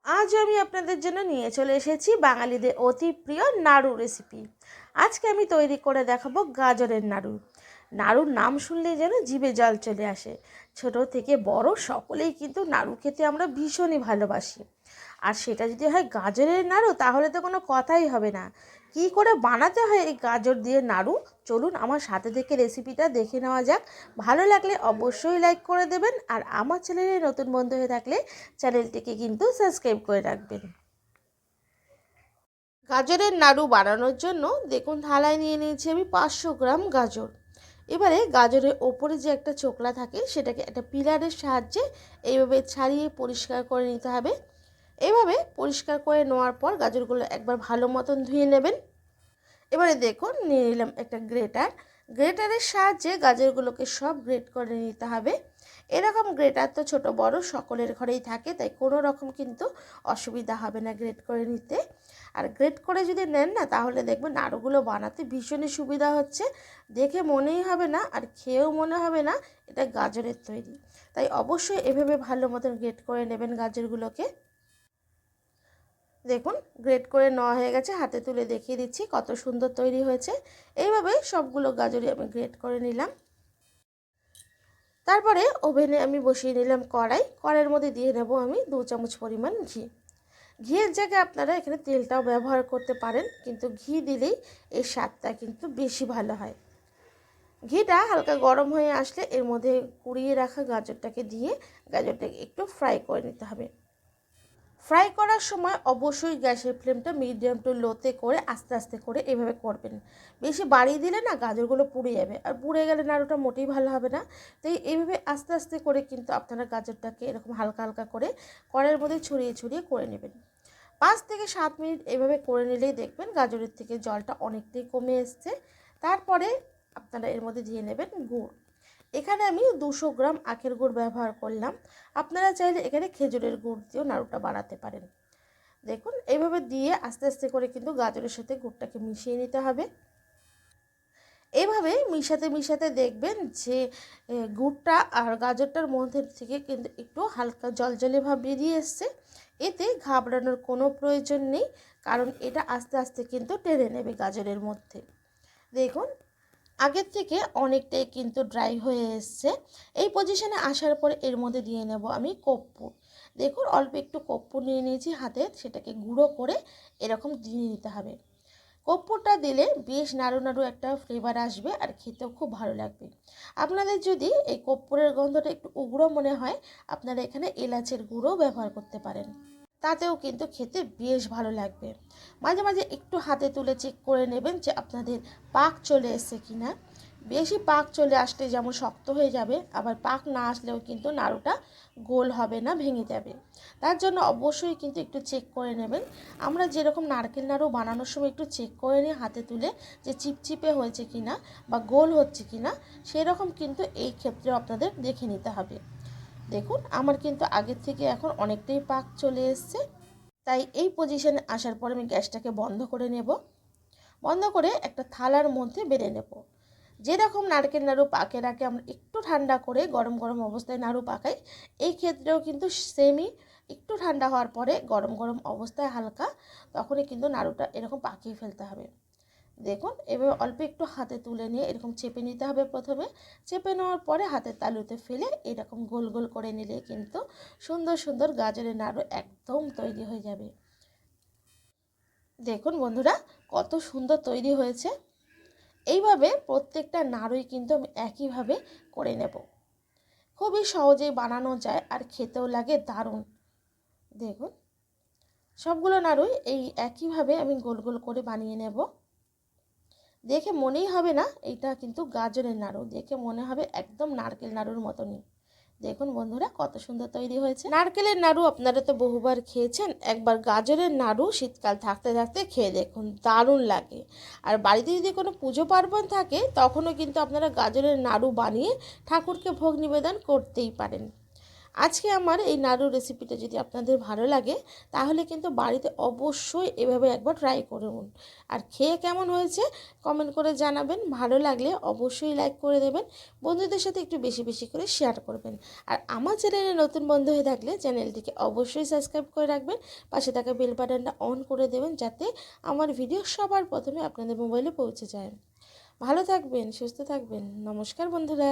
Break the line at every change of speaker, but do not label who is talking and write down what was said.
আজ আমি আপনাদের জন্য নিয়ে চলে এসেছি বাঙালিদের অতি প্রিয় নাড়ু রেসিপি। আজকে আমি তৈরি করে দেখাবো গাজরের নাড়ু। নাড়ুর নাম শুনলেই যেন জিভে জল চলে আসে। ছোট থেকে বড় সকলেই কিন্তু নাড়ু খেতে আমরা ভীষণই ভালোবাসি। আর সেটা যদি হয় গাজরের নাড়ু, তাহলে তো কোনো কথাই হবে না। কী করে বানাতে হয় এই গাজর দিয়ে নাড়ু, চলুন আমার সাথে থেকে রেসিপিটা দেখে নেওয়া যাক। ভালো লাগলে অবশ্যই লাইক করে দেবেন, আর আমার চ্যানেলে নতুন বন্ধু হয়ে থাকলে চ্যানেলটিকে কিন্তু সাবস্ক্রাইব করে রাখবেন। গাজরের নাড়ু বানানোর জন্য দেখুন থালায় নিয়ে নিয়েছি আমি 500 গ্রাম গাজর। এবারে গাজরের ওপরে যে একটা চোকলা থাকে সেটাকে একটা পিলারের সাহায্যে এইভাবে ছাড়িয়ে পরিষ্কার করে নিতে হবে। এইভাবে পরিষ্কার করে নেওয়ার পর গাজরগুলো একবার ভালো মতন ধুয়ে নেবেন। এবারে দেখুন নিয়ে নিলাম একটা গ্রেটারের সাহায্যে গাজরগুলোকে সব গ্রেট করে নিতে হবে। এরকম গ্রেটার তো ছোট বড় সকলের ঘরেই থাকে, তাই কোনো রকম কিন্তু অসুবিধা হবে না গ্রেট করে নিতে। আর গ্রেট করে যদি নেন না, তাহলে দেখবেন নাড়ুগুলো বানাতে ভীষণই সুবিধা হচ্ছে। দেখে মনেই হবে না আর খেয়েও মনে হবে না এটা গাজরের তৈরি। তাই অবশ্যই এভাবে ভালো মতন গ্রেট করে নেবেন গাজরগুলোকে। দেখুন গ্রেট করে নেওয়া হয়ে গেছে, হাতে তুলে দেখিয়ে দিচ্ছি কত সুন্দর তৈরি হয়েছে। এইভাবে সবগুলো গাজরই আমি গ্রেট করে নিলাম। তারপরে ওভেনে আমি বসিয়ে নিলাম কড়াইয়ের মধ্যে দিয়ে নেব আমি 2 চামচ পরিমাণ ঘি। ঘিয়ের জায়গায় আপনারা এখানে তেলটাও ব্যবহার করতে পারেন, কিন্তু ঘি দিলেই এর স্বাদটা কিন্তু বেশি ভালো হয়। ঘিটা হালকা গরম হয়ে আসলে এর মধ্যে কুড়িয়ে রাখা গাজরটাকে দিয়ে গাজরটাকে একটু ফ্রাই করে নিতে হবে। ফ্রাই করার সময় অবশ্যই গ্যাসের ফ্লেমটা মিডিয়াম টু লোতে করে আস্তে আস্তে করে এভাবে করবেন। বেশি বাড়িয়ে দিলে না গাজরগুলো পুড়ে যাবে, আর পুড়ে গেলে নাড়ুটা মোটেই ভালো হবে না। তাই এইভাবে আস্তে আস্তে করে কিন্তু আপনারা গাজরটাকে এরকম হালকা হালকা করে কড়াইয়ের মধ্যে ছড়িয়ে ছড়িয়ে করে নেবেন। 5 থেকে 7 মিনিট এভাবে করে নিলেই দেখবেন গাজরের থেকে জলটা অনেকটাই কমে এসছে। তারপরে আপনারা এর মধ্যে দিয়ে নেবেন গুড়। এখানে আমি 200 গ্রাম আখের গুড় ব্যবহার করলাম। আপনারা চাইলে এখানে খেজুরের গুড় দিয়েও নাড়ুটা বানাতে পারেন। দেখুন এইভাবে দিয়ে আস্তে আস্তে করে কিন্তু গাজরের সাথে গুড়টাকে মিশিয়ে নিতে হবে। এইভাবে মিশাতে মিশাতে দেখবেন যে গুড়টা আর গাজরটার মধ্যে থেকে কিন্তু একটু হালকা জলজলে ভাব বেরিয়ে এসছে। এতে ঘাবড়ানোর কোনো প্রয়োজন নেই, কারণ এটা আস্তে আস্তে কিন্তু টেনে নেবে গাজরের মধ্যে। দেখুন আগের থেকে অনেকটাই কিন্তু ড্রাই হয়ে এসছে। এই পজিশনে আসার পরে এর মধ্যে দিয়ে নেব আমি কর্পূর। দেখুন অল্প একটু কর্পূর নিয়ে নিয়েছি হাতে, সেটাকে গুঁড়ো করে এরকম দিয়ে নিতে হবে। কর্পূরটা দিলে বেশ নাড়ু নাড়ু একটা ফ্লেভার আসবে, আর খেতেও খুব ভালো লাগবে। আপনাদের যদি এই কর্পূরের গন্ধটা একটু উগ্র মনে হয়, আপনারা এখানে এলাচের গুঁড়ো ব্যবহার করতে পারেন, তাতেও কিন্তু খেতে বেশ ভালো লাগবে। মাঝে মাঝে একটু হাতে তুলে চেক করে নেবেন যে আপনাদের পাক চলে এসেছে কিনা। বেশি পাক চলে আসলে যেমন শক্ত হয়ে যাবে, আবার পাক না আসলেও কিন্তু নাড়ুটা গোল হবে না, ভেঙে যাবে। তার জন্য অবশ্যই কিন্তু একটু চেক করে নেবেন। আমরা যেরকম নারকেল নাড়ু বানানোর সময় একটু চেক করে নিই হাতে তুলে যে চিপচিপে হয়েছে কিনা বা গোল হচ্ছে কিনা, সেরকম কিন্তু এই ক্ষেত্রে আপনাদের দেখে নিতে হবে। দেখুন আমার কিন্তু আগের থেকে এখন অনেকটাই পাক চলে এসছে। তাই এই পজিশনে আসার পর আমি গ্যাসটাকে বন্ধ করে নেব। বন্ধ করে একটা থালার মধ্যে বেড়ে নেব। যেরকম নারকেল নাড়ু পাকের আগে আমরা একটু ঠান্ডা করে গরম গরম অবস্থায় নাড়ু পাকাই, এই ক্ষেত্রেও কিন্তু সেমই একটু ঠান্ডা হওয়ার পরে গরম গরম অবস্থায় হালকা, তখনই কিন্তু নাড়ুটা এরকম পাকিয়ে ফেলতে হবে। দেখুন এভাবে অল্প একটু হাতে তুলে নিয়ে এরকম চেপে নিতে হবে। প্রথমে চেপে নেওয়ার পরে হাতের তালুতে ফেলে এরকম গোল গোল করে নিলে কিন্তু সুন্দর সুন্দর গাজরের নাড়ু একদম তৈরি হয়ে যাবে। দেখুন বন্ধুরা কত সুন্দর তৈরি হয়েছে। এইভাবে প্রত্যেকটা নাড়ুই কিন্তু আমি একইভাবে করে নেব। খুবই সহজেই বানানো যায় আর খেতেও লাগে দারুণ। দেখুন সবগুলো নাড়ুই এই একইভাবে আমি গোল গোল করে বানিয়ে নেব। দেখে মনেই হবে না এটা কিন্তু গাজরের নাড়ু, দেখে মনে হবে একদম নারকেল নাড়ুর মতনই। দেখুন বন্ধুরা কত সুন্দর তৈরি হয়েছে। নারকেলের নাড়ু আপনারা তো বহুবার খেয়েছেন, একবার গাজরের নাড়ু শীতকাল থাকতে থাকতে খেয়ে দেখুন, দারুণ লাগে। আর বাড়িতে যদি কোনো পুজো পার্বণ থাকে, তখনও কিন্তু আপনারা গাজরের নাড়ু বানিয়ে ঠাকুরকে ভোগ নিবেদন করতেই পারেন। আজকে আমার এই নাড়ুর রেসিপিটা যদি আপনাদের ভালো লাগে তাহলে কিন্তু বাড়িতে অবশ্যই এভাবে একবার ট্রাই করুন। আর খেয়ে কেমন হয়েছে কমেন্ট করে জানাবেন। ভালো লাগলে অবশ্যই লাইক করে দেবেন, বন্ধুদের সাথে একটু বেশি বেশি করে শেয়ার করবেন। আর আমার চ্যানেলে নতুন বন্ধু হয়ে থাকলে চ্যানেলটিকে অবশ্যই সাবস্ক্রাইব করে রাখবেন, পাশে থাকা বেল বাটনটা অন করে দেবেন যাতে আমার ভিডিও সবার প্রথমে আপনাদের মোবাইলে পৌঁছে যায়। ভালো থাকবেন, সুস্থ থাকবেন। নমস্কার বন্ধুরা।